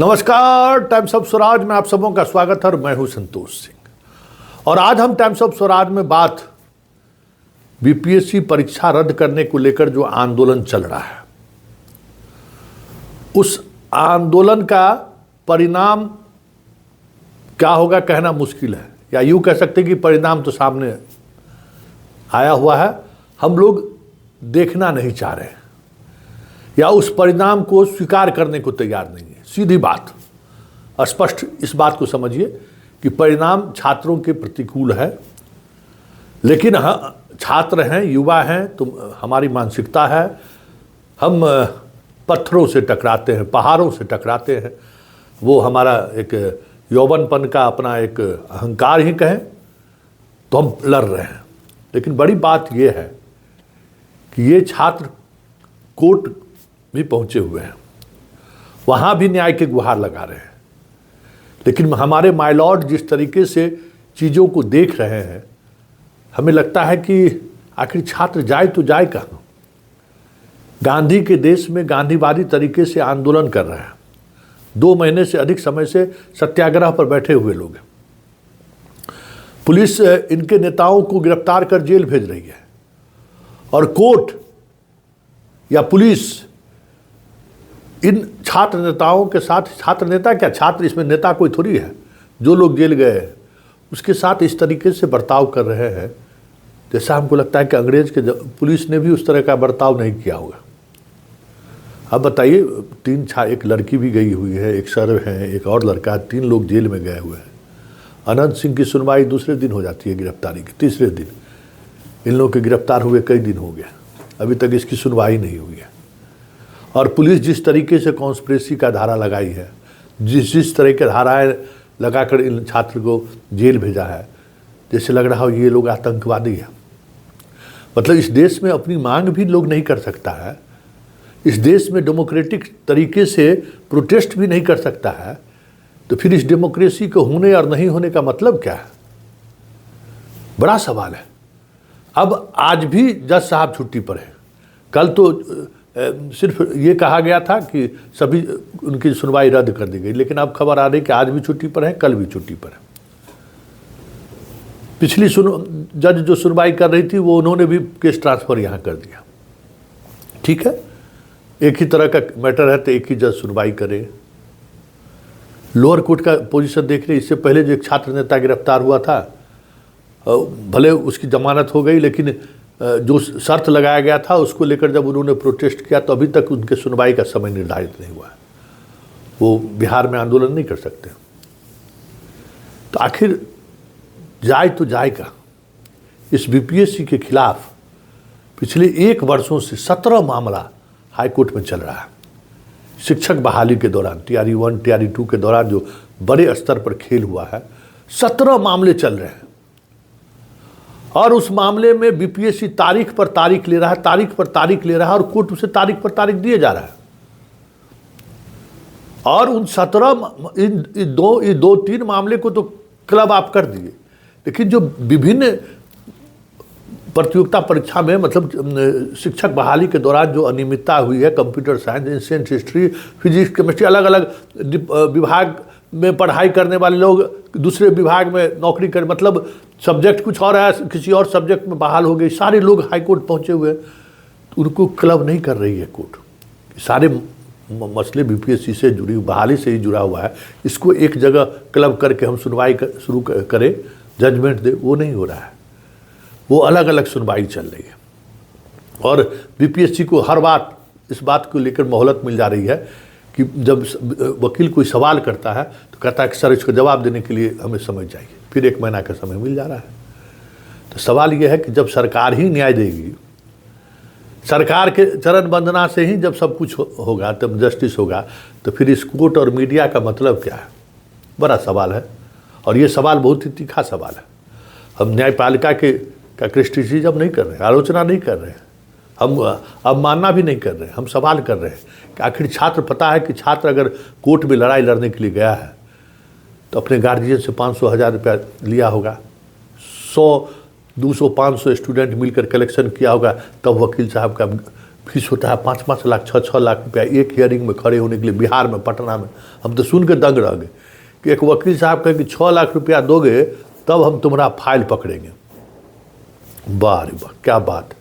नमस्कार, times of Swaraj में आप सबों का स्वागत है और मैं हूं संतोष सिंह। और आज हम टाइम्स ऑफ स्वराज में बात बीपीएससी परीक्षा रद्द करने को लेकर जो आंदोलन चल रहा है, उस आंदोलन का परिणाम क्या होगा कहना मुश्किल है, या यूं कह सकते कि परिणाम तो सामने आया हुआ है, हम लोग देखना नहीं चाह रहे हैं या उस परिणाम को स्वीकार करने को तैयार नहीं है। सीधी बात, स्पष्ट इस बात को समझिए कि परिणाम छात्रों के प्रतिकूल है, लेकिन छात्र हैं, युवा हैं, तो हमारी मानसिकता है, हम पत्थरों से टकराते हैं, पहाड़ों से टकराते हैं। वो हमारा एक यौवनपन का अपना एक अहंकार ही कहें तो हम लड़ रहे हैं। लेकिन बड़ी बात यह है कि ये छात्र कोर्ट भी पहुंचे हुए हैं, वहाँ भी न्याय के गुहार लगा रहे हैं। लेकिन हमारे माय लॉर्ड जिस तरीके से चीज़ों को देख रहे हैं, हमें लगता है कि आखिर छात्र जाए तो जाए कहाँ। गांधी के देश में गांधीवादी तरीके से आंदोलन कर रहे हैं, 2 महीने से अधिक समय से सत्याग्रह पर बैठे हुए लोग हैं। पुलिस इनके नेताओं को गिरफ्तार कर जेल भेज रही है और कोर्ट या पुलिस इन छात्र नेताओं के साथ, छात्र नेता क्या, छात्र इसमें नेता कोई थोड़ी है, जो लोग जेल गए हैं उसके साथ इस तरीके से बर्ताव कर रहे हैं जैसा हमको लगता है कि अंग्रेज के पुलिस ने भी उस तरह का बर्ताव नहीं किया होगा। अब बताइए, एक लड़की भी गई हुई है, एक सर है, एक और लड़का, 3 लोग जेल में गए हुए हैं। अनंत सिंह की सुनवाई दूसरे दिन हो जाती है, गिरफ्तारी की तीसरे दिन। इन लोगों के गिरफ्तार हुए कई दिन हो गए, अभी तक इसकी सुनवाई नहीं हुई है। और पुलिस जिस तरीके से कॉन्स्पिरेसी का धारा लगाई है, जिस तरह के धाराएं लगाकर इन छात्र को जेल भेजा है, जैसे लग रहा हो ये लोग आतंकवादी हैं। मतलब इस देश में अपनी मांग भी लोग नहीं कर सकता है, इस देश में डेमोक्रेटिक तरीके से प्रोटेस्ट भी नहीं कर सकता है, तो फिर इस डेमोक्रेसी को होने और नहीं होने का मतलब क्या है? बड़ा सवाल है। अब आज भी जज साहब छुट्टी पर है। कल तो सिर्फ ये कहा गया था कि सभी उनकी सुनवाई रद्द कर दी गई, लेकिन अब खबर आ रही कि आज भी छुट्टी पर है, कल भी छुट्टी पर है। पिछली जज जो सुनवाई कर रही थी वो उन्होंने भी केस ट्रांसफर यहाँ कर दिया। ठीक है, एक ही तरह का मैटर है तो एक ही जज सुनवाई करे। लोअर कोर्ट का पोजीशन देख रहे, इससे पहले जो एक छात्र नेता गिरफ्तार हुआ था, भले उसकी जमानत हो गई, लेकिन जो शर्त लगाया गया था उसको लेकर जब उन्होंने प्रोटेस्ट किया तो अभी तक उनके सुनवाई का समय निर्धारित नहीं हुआ है। वो बिहार में आंदोलन नहीं कर सकते। तो आखिर जाए तो जाए का। इस बीपीएससी के खिलाफ पिछले 1 वर्षों से 17 मामला हाईकोर्ट में चल रहा है। शिक्षक बहाली के दौरान, TRE 1 TRE 2 के दौरान जो बड़े स्तर पर खेल हुआ है, 17 मामले चल रहे हैं। और उस मामले में बीपीएससी तारीख पर तारीख ले रहा है, तारीख पर तारीख ले रहा है, और कोर्ट उसे तारीख पर तारीख दिए जा रहा है। और उन 2-3 मामले को तो क्लब आप कर दिए, लेकिन जो विभिन्न प्रतियोगिता परीक्षा में, मतलब शिक्षक बहाली के दौरान जो अनियमितता हुई है, computer science, ancient history, physics, chemistry, अलग अलग विभाग में पढ़ाई करने वाले लोग दूसरे विभाग में नौकरी कर, मतलब सब्जेक्ट कुछ और है, किसी और सब्जेक्ट में बहाल हो गए, सारे लोग हाई कोर्ट पहुँचे हुए हैं, तो उनको क्लब नहीं कर रही है कोर्ट। सारे मसले बीपीएससी से जुड़ी, बहाली से ही जुड़ा हुआ है, इसको एक जगह क्लब करके हम सुनवाई शुरू करें, जजमेंट दे, वो नहीं हो रहा है। वो अलग अलग सुनवाई चल रही है। और बीपीएससी को हर बात, इस बात को लेकर मोहलत मिल जा रही है कि जब वकील कोई सवाल करता है तो कहता है कि सर इसको जवाब देने के लिए हमें समय चाहिए, फिर 1 महीना का समय मिल जा रहा है। तो सवाल यह है कि जब सरकार ही न्याय देगी, सरकार के चरण वंदना से ही जब सब कुछ होगा, तब जस्टिस होगा, तो फिर इस कोर्ट और मीडिया का मतलब क्या है? बड़ा सवाल है। और ये सवाल बहुत ही तीखा सवाल है। हम न्यायपालिका का क्रिटिसिज्म नहीं कर रहे हैं, आलोचना नहीं कर रहे हैं, हम अवमानना भी नहीं कर रहे हैं, हम सवाल कर रहे हैं कि आखिर छात्र, पता है कि छात्र अगर कोर्ट में लड़ाई लड़ने के लिए गया है तो अपने गार्जियन से 500-1000 रुपया लिया होगा, 100, 200, 500 स्टूडेंट मिलकर कलेक्शन किया होगा, तब वकील साहब का फीस होता है 5-5 लाख 6-6 लाख रुपया एक हियरिंग में खड़े होने के लिए। बिहार में, पटना में हम तो सुन के दंग रह गए कि एक वकील साहब कहे कि 6 लाख रुपया दोगे तब हम तुम्हारा फाइल पकड़ेंगे। वाह रे वाह, क्या बात।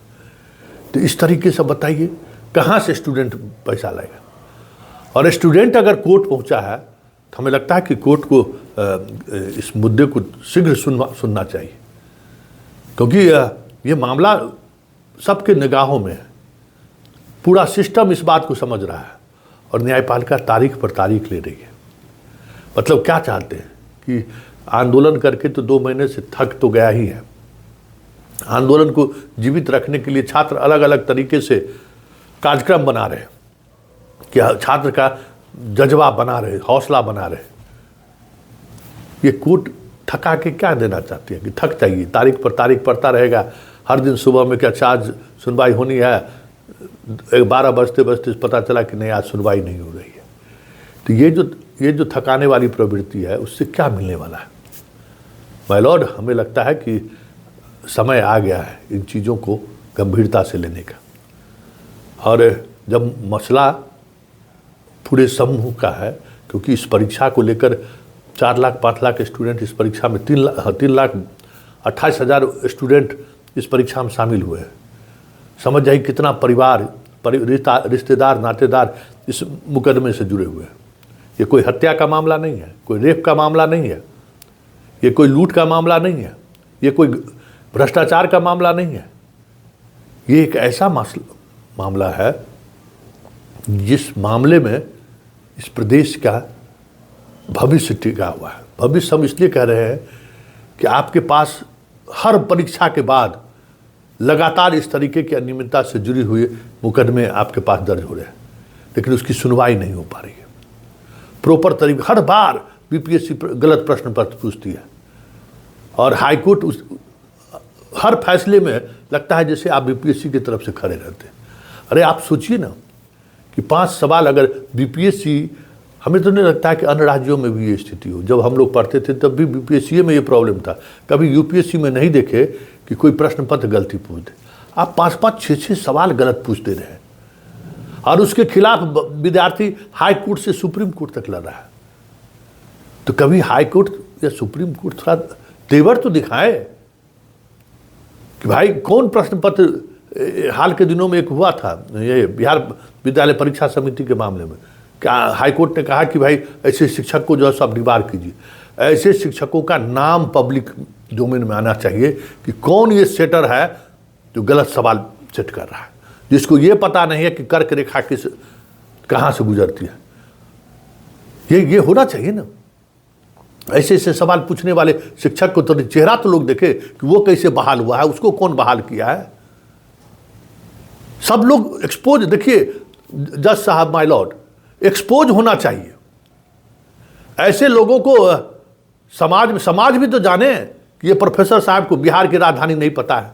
तो इस तरीके से बताइए कहाँ से स्टूडेंट पैसा लाएगा। और स्टूडेंट अगर कोर्ट पहुँचा है तो हमें लगता है कि कोर्ट को इस मुद्दे को शीघ्र सुनना चाहिए, क्योंकि ये मामला सबके निगाहों में है। पूरा सिस्टम इस बात को समझ रहा है और न्यायपालिका तारीख पर तारीख ले रही है। मतलब क्या चाहते हैं कि आंदोलन करके तो 2 महीने से थक तो गया ही है। आंदोलन को जीवित रखने के लिए छात्र अलग अलग तरीके से कार्यक्रम बना रहे हैं कि छात्र का जज्बा बना रहे, हौसला बना रहे। ये कोर्ट थका के क्या देना चाहती है कि थक जाइए, तारीख पर तारीख पड़ता रहेगा। हर दिन सुबह में क्या आज सुनवाई होनी है, 12 बजते बजते पता चला कि नहीं आज सुनवाई नहीं हो रही है। तो ये जो थकाने वाली प्रवृत्ति है उससे क्या मिलने वाला है। माय लॉर्ड, हमें लगता है कि समय आ गया है इन चीज़ों को गंभीरता से लेने का। और जब मसला पूरे समूह का है, क्योंकि इस परीक्षा को लेकर 4 लाख 5 लाख स्टूडेंट इस परीक्षा में 3,28,000 स्टूडेंट इस परीक्षा में शामिल हुए हैं। समझ जाइए कितना परिवार, रिश्तेदार, नातेदार इस मुकदमे से जुड़े हुए हैं। ये कोई हत्या का मामला नहीं है, कोई रेप का मामला नहीं है, ये कोई लूट का मामला नहीं है, ये कोई भ्रष्टाचार का मामला नहीं है। ये एक ऐसा मामला है जिस मामले में इस प्रदेश का भविष्य टिका हुआ है। भविष्य हम इसलिए कह रहे हैं कि आपके पास हर परीक्षा के बाद लगातार इस तरीके की अनियमितता से जुड़ी हुई मुकदमे आपके पास दर्ज हो रहे हैं, लेकिन उसकी सुनवाई नहीं हो पा रही है प्रॉपर तरीके। हर बार बीपीएससी गलत प्रश्न पत्र पूछती है और हाईकोर्ट हर फैसले में लगता है जैसे आप बीपीएससी की तरफ से खड़े रहते हैं। अरे आप सोचिए ना कि 5 सवाल अगर बीपीएससी, हमें तो नहीं लगता है कि अन्य राज्यों में भी ये स्थिति हो। जब हम लोग पढ़ते थे तब भी बीपीएससी में ये प्रॉब्लम था। कभी यूपीएससी में नहीं देखे कि कोई प्रश्न पत्र गलती पूछ दे। आप 5-5, 6-6 सवाल गलत पूछते रहे और उसके खिलाफ विद्यार्थी हाई कोर्ट से सुप्रीम कोर्ट तक लड़ रहा है। तो कभी हाई कोर्ट या सुप्रीम कोर्ट थोड़ा तेवर तो दिखाए कि भाई कौन प्रश्न पत्र। हाल के दिनों में एक हुआ था ये बिहार विद्यालय परीक्षा समिति के मामले में, क्या हाईकोर्ट ने कहा कि भाई ऐसे शिक्षक को जो है सब डिबार कीजिए। ऐसे शिक्षकों का नाम पब्लिक डोमेन में आना चाहिए कि कौन ये सेटर है जो गलत सवाल सेट कर रहा है, जिसको ये पता नहीं है कि कर्क रेखा किस कहाँ से गुजरती है। ये होना चाहिए ना। ऐसे ऐसे सवाल पूछने वाले शिक्षक को तो चेहरा तो लोग देखे कि वो कैसे बहाल हुआ है, उसको कौन बहाल किया है। सब लोग एक्सपोज, देखिए जज साहब, माय लॉर्ड, एक्सपोज होना चाहिए। ऐसे लोगों को समाज भी तो जाने कि ये प्रोफेसर साहब को बिहार की राजधानी नहीं पता है,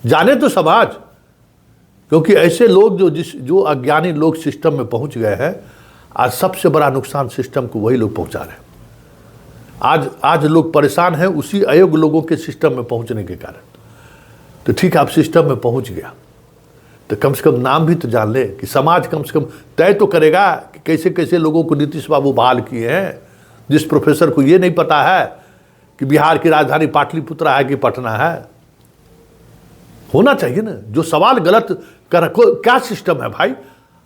जाने तो समाज। क्योंकि ऐसे लोग जो अज्ञानी लोग सिस्टम में पहुंच गए हैं, आज सबसे बड़ा नुकसान सिस्टम को वही लोग पहुंचा रहे हैं। आज लोग परेशान हैं उसी अयोग्य लोगों के सिस्टम में पहुंचने के कारण। तो ठीक है, आप सिस्टम में पहुंच गया तो कम से कम नाम भी तो जान ले कि समाज कम से कम तय तो करेगा कि कैसे कैसे लोगों को नीतीश बाबू बहाल किए हैं। जिस प्रोफेसर को ये नहीं पता है कि बिहार की राजधानी पाटलिपुत्र है कि पटना है, होना चाहिए ना। जो सवाल गलत कर, क्या सिस्टम है भाई,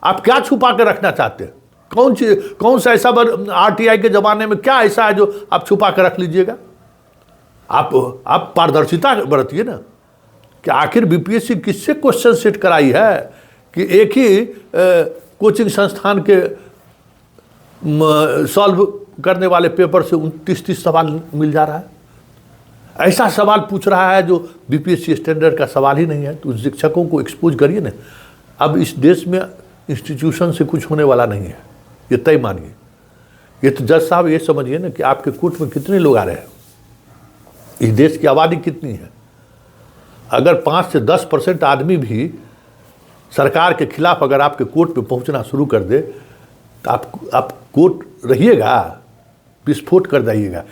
आप क्या छुपा कर रखना चाहते हैं? कौन सा ऐसा आरटीआई के जमाने में क्या ऐसा है जो आप छुपा कर रख लीजिएगा? आप पारदर्शिता बरतिए ना कि आखिर बीपीएससी किससे क्वेश्चन सेट कराई है कि एक ही कोचिंग संस्थान के सॉल्व करने वाले पेपर से 29-30 सवाल मिल जा रहा है। ऐसा सवाल पूछ रहा है जो बीपीएससी स्टैंडर्ड का सवाल ही नहीं है। तो उस शिक्षकों को एक्सपोज करिए ना। अब इस देश में इंस्टीट्यूशन से कुछ होने वाला नहीं है, ये तय मानिए। ये तो जज साहब ये समझिए ना कि आपके कोर्ट में कितने लोग आ रहे हैं, इस देश की आबादी कितनी है। अगर 5 से 10% आदमी भी सरकार के खिलाफ अगर आपके कोर्ट में पहुंचना शुरू कर दे तो आप कोर्ट रहिएगा, विस्फोट कर जाइएगा,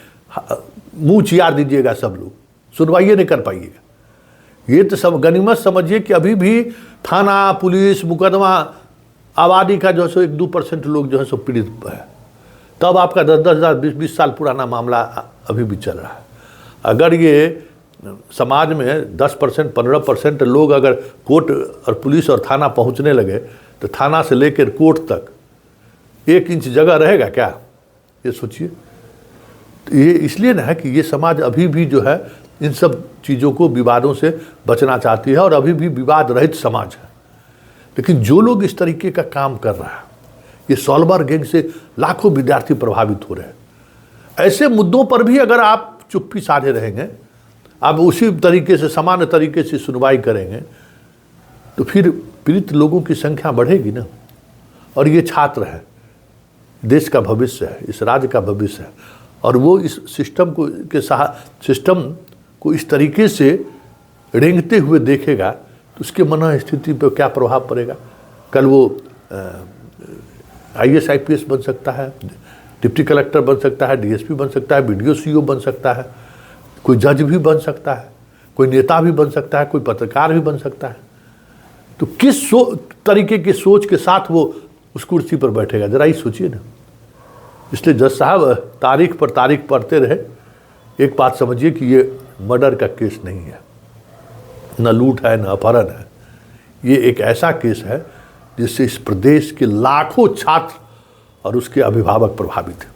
मुंह चियार दीजिएगा, सब लोग सुनवाई नहीं कर पाइएगा। ये तो सब गनीमत समझिए कि अभी भी थाना, पुलिस, मुकदमा, आबादी का जो है सो 1-2% लोग जो है सो पीड़ित है। तब आपका 10-10 हज़ार 20-20 साल पुराना मामला अभी भी चल रहा है। अगर ये समाज में 10%, 15% लोग अगर कोर्ट और पुलिस और थाना पहुंचने लगे तो थाना से लेकर कोर्ट तक 1 इंच जगह रहेगा क्या? ये सोचिए। तो ये इसलिए ना है कि ये समाज अभी भी जो है इन सब चीज़ों को, विवादों से बचना चाहती है और अभी भी विवाद रहित समाज है। लेकिन जो लोग इस तरीके का काम कर रहा है, ये सॉल्वर गैंग से लाखों विद्यार्थी प्रभावित हो रहे हैं। ऐसे मुद्दों पर भी अगर आप चुप्पी साधे रहेंगे, आप उसी तरीके से, सामान्य तरीके से सुनवाई करेंगे, तो फिर पीड़ित लोगों की संख्या बढ़ेगी ना। और ये छात्र है, देश का भविष्य है, इस राज्य का भविष्य है, और वो इस सिस्टम को सिस्टम को इस तरीके से रेंगते हुए देखेगा तो उसके मन स्थिति पर क्या प्रभाव पड़ेगा। कल वो IAS IPS बन सकता है, डिप्टी कलेक्टर बन सकता है, DSP बन सकता है, BDO CO बन सकता है, कोई जज भी बन सकता है, कोई नेता भी बन सकता है, कोई पत्रकार भी बन सकता है। तो किस तरीके की सोच के साथ वो उस कुर्सी पर बैठेगा, जरा ही सोचिए ना। इसलिए जज साहब तारीख पर तारीख पढ़ते रहे। एक बात समझिए कि ये मर्डर का केस नहीं है, न लूट है, न अपहरण है। ये एक ऐसा केस है जिससे इस प्रदेश के लाखों छात्र और उसके अभिभावक प्रभावित हैं।